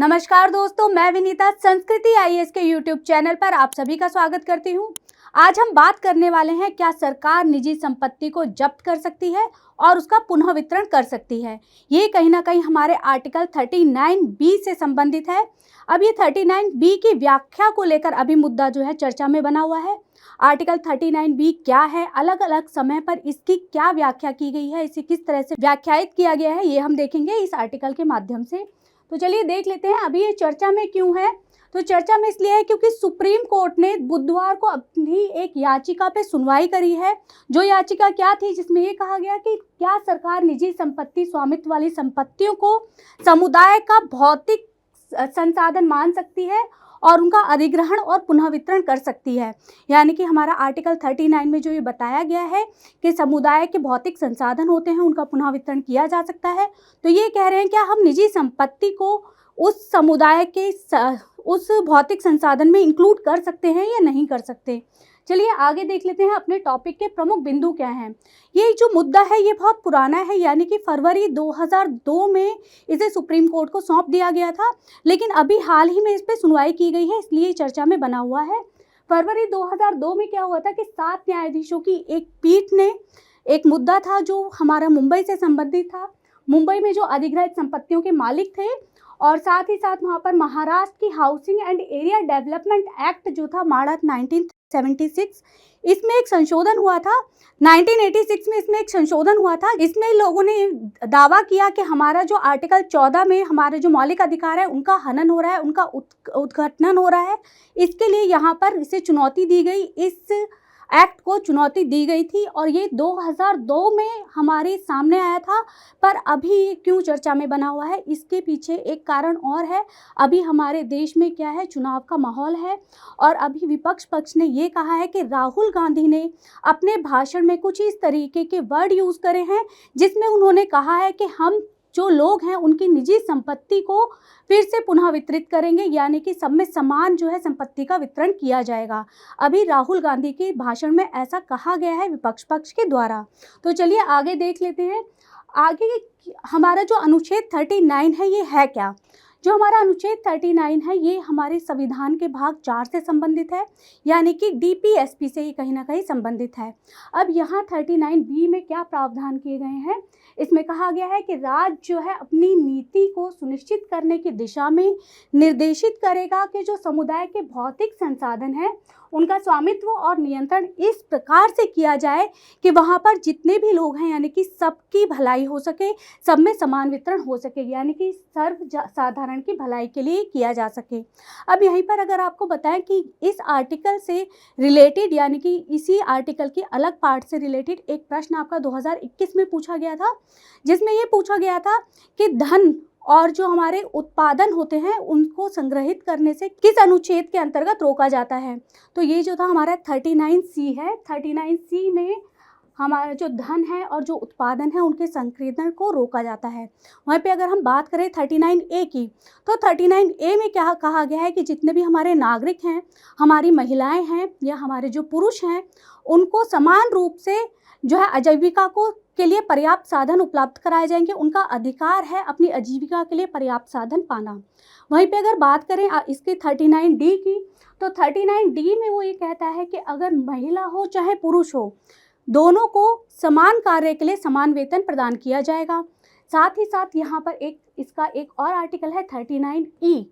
नमस्कार दोस्तों, मैं विनीता संस्कृति आईएएस के यूट्यूब चैनल पर आप सभी का स्वागत करती हूं। आज हम बात करने वाले हैं क्या सरकार निजी संपत्ति को जब्त कर सकती है और उसका पुनः वितरण कर सकती है। ये कहीं ना कहीं हमारे आर्टिकल 39B से संबंधित है। अब ये 39B की व्याख्या को लेकर अभी मुद्दा जो है चर्चा में बना हुआ है। आर्टिकल 39B क्या है, अलग अलग समय पर इसकी क्या व्याख्या की गई है, इसे किस तरह से व्याख्यायित किया गया है, ये हम देखेंगे इस आर्टिकल के माध्यम से। तो चलिए देख लेते हैं अभी ये चर्चा में क्यों है। तो चर्चा में इसलिए है क्योंकि सुप्रीम कोर्ट ने बुधवार को अपनी एक याचिका पे सुनवाई करी है। जो याचिका क्या थी, जिसमें ये कहा गया कि क्या सरकार निजी संपत्ति स्वामित्व वाली संपत्तियों को समुदाय का भौतिक संसाधन मान सकती है और उनका अधिग्रहण और पुनः वितरण कर सकती है। यानी कि हमारा आर्टिकल 39 में जो ये बताया गया है कि समुदाय के भौतिक संसाधन होते हैं, उनका पुनः वितरण किया जा सकता है। तो ये कह रहे हैं क्या हम निजी संपत्ति को उस समुदाय के उस भौतिक संसाधन में इंक्लूड कर सकते हैं या नहीं कर सकते। चलिए आगे देख लेते हैं अपने टॉपिक के प्रमुख बिंदु क्या हैं। ये जो मुद्दा है ये बहुत पुराना है, यानी कि फरवरी 2002 में इसे सुप्रीम कोर्ट को सौंप दिया गया था, लेकिन अभी हाल ही में इस पर सुनवाई की गई है, इसलिए चर्चा में बना हुआ है। फरवरी 2002 में क्या हुआ था कि 7 न्यायाधीशों की एक पीठ ने एक मुद्दा था जो हमारा मुंबई से संबंधित था। मुंबई में जो अधिग्रहित संपत्तियों के मालिक थे और साथ ही साथ वहाँ पर महाराष्ट्र की housing and area development act जो था माड़ा 1976, इसमें एक संशोधन हुआ था। 1986 में इसमें एक संशोधन हुआ था। इसमें लोगों ने दावा किया कि हमारा जो आर्टिकल 14 में हमारे जो मौलिक अधिकार है उनका हनन हो रहा है, उनका उद्घाटन हो रहा है। इसके लिए यहाँ पर इसे चुनौती दी गई, इस एक्ट को चुनौती दी गई थी और ये 2002 में हमारे सामने आया था। पर अभी क्यों चर्चा में बना हुआ है, इसके पीछे एक कारण और है। अभी हमारे देश में क्या है, चुनाव का माहौल है और अभी विपक्ष पक्ष ने ये कहा है कि राहुल गांधी ने अपने भाषण में कुछ इस तरीके के वर्ड यूज़ करे हैं जिसमें उन्होंने कहा है कि हम जो लोग हैं उनकी निजी संपत्ति को फिर से पुनः वितरित करेंगे, यानी कि सब में समान जो है संपत्ति का वितरण किया जाएगा। अभी राहुल गांधी के भाषण में ऐसा कहा गया है विपक्ष पक्ष के द्वारा। तो चलिए आगे देख लेते हैं। आगे हमारा जो अनुच्छेद 39 है ये है क्या। जो हमारा अनुच्छेद 39 है ये हमारे संविधान के भाग 4 से संबंधित है, यानी कि डीपीएसपी से ही कहीं ना कहीं संबंधित है। अब यहाँ 39B में क्या प्रावधान किए गए हैं, इसमें कहा गया है कि राज्य जो है अपनी नीति को सुनिश्चित करने की दिशा में निर्देशित करेगा कि जो समुदाय के भौतिक संसाधन हैं उनका स्वामित्व और नियंत्रण इस प्रकार से किया जाए कि वहाँ पर जितने भी लोग हैं यानी कि सबकी भलाई हो सके, सब में समान वितरण हो सके, यानी कि सर्व साधारण की भलाई के लिए किया जा सके। अब यहीं पर अगर आपको बताएं कि इस आर्टिकल से रिलेटेड, यानी कि इसी आर्टिकल की अलग पार्ट से रिलेटेड एक प्रश्न आपका 2021 में पूछा गया था, जिसमें ये पूछा गया था कि धन और जो हमारे उत्पादन होते हैं उनको संग्रहित करने से किस अनुच्छेद के अंतर्गत रोका जाता है। तो ये जो था हमारा 39C है। 39C में हमारा जो धन है और जो उत्पादन है उनके संकीर्णन को रोका जाता है। वहीं पे अगर हम बात करें 39A की, तो 39A में क्या कहा गया है कि जितने भी हमारे नागरिक हैं, हमारी महिलाएं हैं या हमारे जो पुरुष हैं, उनको समान रूप से जो है आजीविका को के लिए पर्याप्त साधन उपलब्ध कराए जाएंगे। उनका अधिकार है अपनी आजीविका के लिए पर्याप्त साधन पाना। वहीं पे अगर बात करें इसके 39D की, तो 39D में वो ये कहता है कि अगर महिला हो चाहे पुरुष हो, दोनों को समान कार्य के लिए समान वेतन प्रदान किया जाएगा। साथ ही साथ यहाँ पर इसका एक और आर्टिकल है 39E।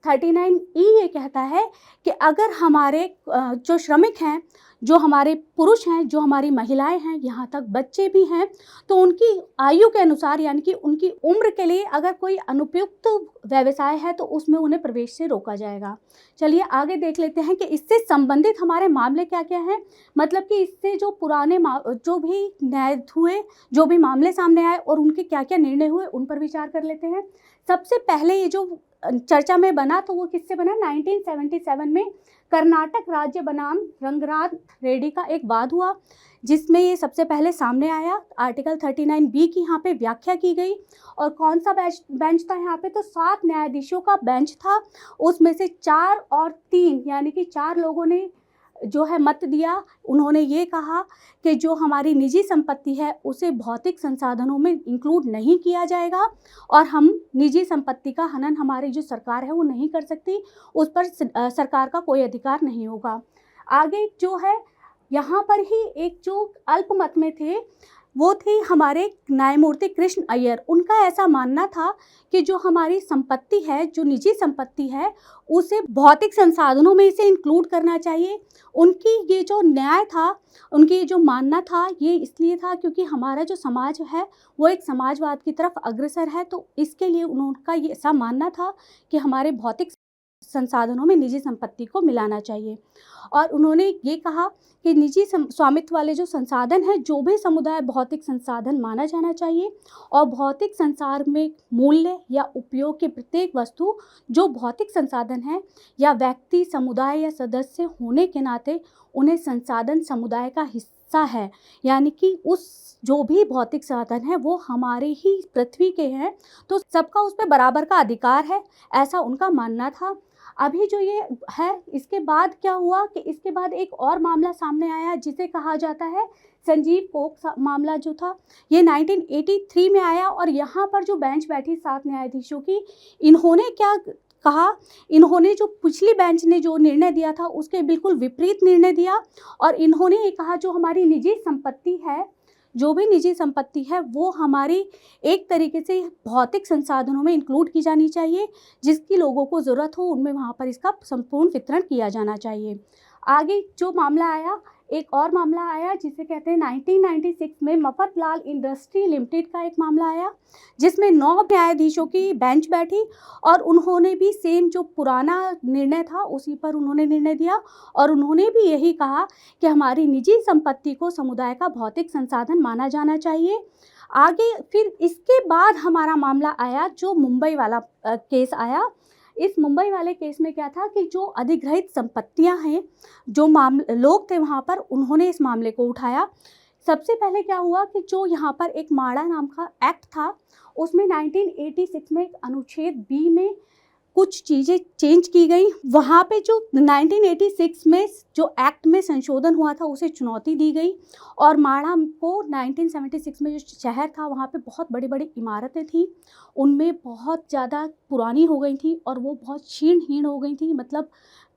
39E ये कहता है कि अगर हमारे जो श्रमिक हैं, जो हमारे पुरुष हैं, जो हमारी महिलाएं हैं, यहाँ तक बच्चे भी हैं, तो उनकी आयु के अनुसार यानी कि उनकी उम्र के लिए अगर कोई अनुपयुक्त व्यवसाय है तो उसमें उन्हें प्रवेश से रोका जाएगा। चलिए आगे देख लेते हैं कि इससे संबंधित हमारे मामले क्या क्या हैं। मतलब कि इससे जो पुराने जो भी न्याय हुए, जो भी मामले सामने आए और उनके क्या क्या निर्णय हुए, उन पर विचार कर लेते हैं। सबसे पहले ये जो चर्चा में बना तो वो किससे बना, 1977 में कर्नाटक राज्य बनाम रंगनाथ रेड्डी का एक वाद हुआ, जिसमें ये सबसे पहले सामने आया। आर्टिकल 39B की यहाँ पे व्याख्या की गई और कौन सा बेंच था यहाँ पे, तो 7 न्यायाधीशों का बेंच था। उसमें से 4 और 3 यानी कि 4 लोगों ने जो है मत दिया। उन्होंने ये कहा कि जो हमारी निजी संपत्ति है उसे भौतिक संसाधनों में इंक्लूड नहीं किया जाएगा और हम निजी संपत्ति का हनन हमारी जो सरकार है वो नहीं कर सकती, उस पर सरकार का कोई अधिकार नहीं होगा। आगे जो है यहाँ पर ही एक जो अल्पमत में थे वो थे हमारे न्यायमूर्ति कृष्ण अय्यर। उनका ऐसा मानना था कि जो हमारी संपत्ति है, जो निजी संपत्ति है, उसे भौतिक संसाधनों में इसे इंक्लूड करना चाहिए। उनकी ये जो न्याय था, उनकी जो मानना था, ये इसलिए था क्योंकि हमारा जो समाज है वो एक समाजवाद की तरफ अग्रसर है, तो इसके लिए उनका ये ऐसा मानना था कि हमारे भौतिक संसाधनों में निजी संपत्ति को मिलाना चाहिए। और उन्होंने ये कहा कि निजी स्वामित्व वाले जो संसाधन हैं, जो भी समुदाय भौतिक संसाधन माना जाना चाहिए और भौतिक संसार में मूल्य या उपयोग की प्रत्येक वस्तु जो भौतिक संसाधन है या व्यक्ति, समुदाय या सदस्य होने के नाते उन्हें संसाधन समुदाय का हिस्सा है, यानी कि उस जो भी भौतिक साधन है वो हमारे ही पृथ्वी के हैं, तो सबका उस पर बराबर का अधिकार है, ऐसा उनका मानना था। अभी जो ये है, इसके बाद क्या हुआ कि इसके बाद एक और मामला सामने आया जिसे कहा जाता है संजीव कोक मामला जो था, ये 1983 में आया। और यहाँ पर जो बेंच बैठी 7 न्यायाधीशों की, इन्होंने क्या कहा, इन्होंने जो पिछली बेंच ने जो निर्णय दिया था उसके बिल्कुल विपरीत निर्णय दिया और इन्होंने ये कहा जो हमारी निजी संपत्ति है, जो भी निजी संपत्ति है वो हमारी एक तरीके से भौतिक संसाधनों में इंक्लूड की जानी चाहिए, जिसकी लोगों को ज़रूरत हो उनमें वहाँ पर इसका संपूर्ण वितरण किया जाना चाहिए। आगे जो मामला आया, एक और मामला आया जिसे कहते हैं 1996 में मफतलाल इंडस्ट्री लिमिटेड का एक मामला आया, जिसमें 9 न्यायाधीशों की बेंच बैठी और उन्होंने भी सेम जो पुराना निर्णय था उसी पर उन्होंने निर्णय दिया और उन्होंने भी यही कहा कि हमारी निजी संपत्ति को समुदाय का भौतिक संसाधन माना जाना चाहिए। आगे फिर इसके बाद हमारा मामला आया जो मुंबई वाला केस आया। इस मुंबई वाले केस में क्या था कि जो अधिग्रहित संपत्तियां हैं, जो लोग थे वहाँ पर, उन्होंने इस मामले को उठाया। सबसे पहले क्या हुआ कि जो यहाँ पर एक माड़ा नाम का एक्ट था, उसमें 1986 में एक अनुच्छेद बी में कुछ चीज़ें चेंज की गई। वहाँ पे जो 1986 में जो एक्ट में संशोधन हुआ था उसे चुनौती दी गई और माड़ा को 1976 में जो शहर था वहाँ पे बहुत बड़ी बड़ी इमारतें थीं, उनमें बहुत ज़्यादा पुरानी हो गई थी और वो बहुत क्षीणहीन हो गई थी, मतलब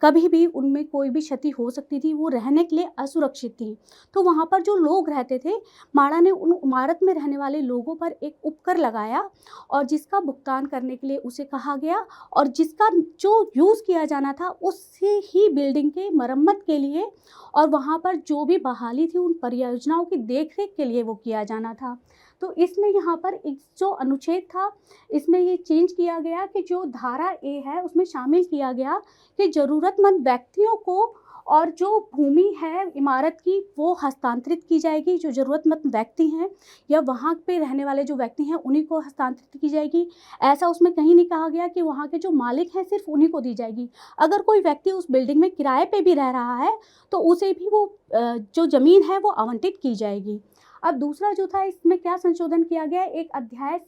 कभी भी उनमें कोई भी क्षति हो सकती थी, वो रहने के लिए असुरक्षित थी। तो वहाँ पर जो लोग रहते थे, माड़ा ने उन इमारत में रहने वाले लोगों पर एक उपकर लगाया और जिसका भुगतान करने के लिए उसे कहा गया और जिसका जो यूज़ किया जाना था उससे ही बिल्डिंग के मरम्मत के लिए और वहाँ पर जो भी बहाली थी उन परियोजनाओं की देखरेख के लिए वो किया जाना था। तो इसमें यहाँ पर एक जो अनुच्छेद था इसमें ये चेंज किया गया कि जो धारा ए है उसमें शामिल किया गया कि ज़रूरतमंद व्यक्तियों को और जो भूमि है इमारत की वो हस्तांतरित की जाएगी, जो ज़रूरतमंद व्यक्ति हैं या वहाँ पे रहने वाले जो व्यक्ति हैं उन्हीं को हस्तांतरित की जाएगी। ऐसा उसमें कहीं नहीं कहा गया कि वहाँ के जो मालिक हैं सिर्फ उन्हीं को दी जाएगी। अगर कोई व्यक्ति उस बिल्डिंग में किराए पे भी रह रहा है तो उसे भी वो जो ज़मीन है वो आवंटित की जाएगी। अब दूसरा जो था, इसमें क्या संशोधन किया गया, एक अध्याय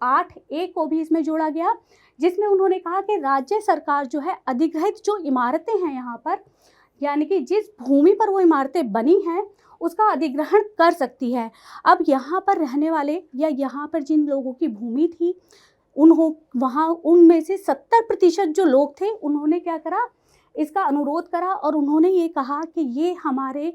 8A को भी इसमें जोड़ा गया, जिसमें उन्होंने कहा कि राज्य सरकार जो है अधिग्रहित जो इमारतें हैं यहाँ पर, यानी कि जिस भूमि पर वो इमारतें बनी हैं उसका अधिग्रहण कर सकती है। अब यहाँ पर रहने वाले या यहाँ पर जिन लोगों की भूमि थी वहाँ उनमें से 70% जो लोग थे उन्होंने क्या करा, इसका अनुरोध करा और उन्होंने ये कहा कि ये हमारे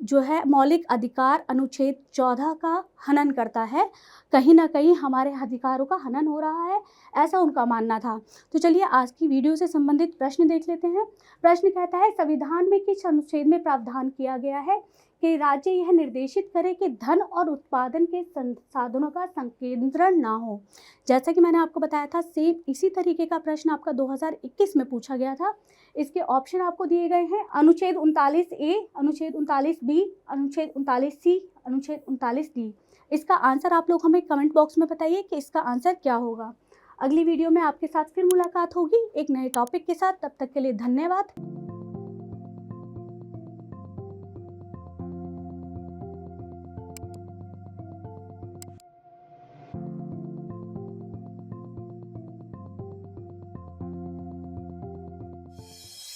जो है मौलिक अधिकार अनुच्छेद 14 का हनन करता है, कहीं ना कहीं हमारे अधिकारों का हनन हो रहा है, ऐसा उनका मानना था। तो चलिए आज की वीडियो से संबंधित प्रश्न देख लेते हैं। प्रश्न कहता है संविधान में किस अनुच्छेद में प्रावधान किया गया है कि राज्य यह निर्देशित करे कि धन और उत्पादन के संसाधनों का संकेंद्रण ना हो। जैसा कि मैंने आपको बताया था सेम इसी तरीके का प्रश्न आपका 2021 में पूछा गया था। इसके ऑप्शन आपको दिए गए हैं अनुच्छेद 39A, अनुच्छेद 39B, अनुच्छेद 39C, अनुच्छेद 39D। इसका आंसर आप लोग हमें कमेंट बॉक्स में बताइए कि इसका आंसर क्या होगा। अगली वीडियो में आपके साथ फिर मुलाकात होगी एक नए टॉपिक के साथ। तब तक के लिए धन्यवाद।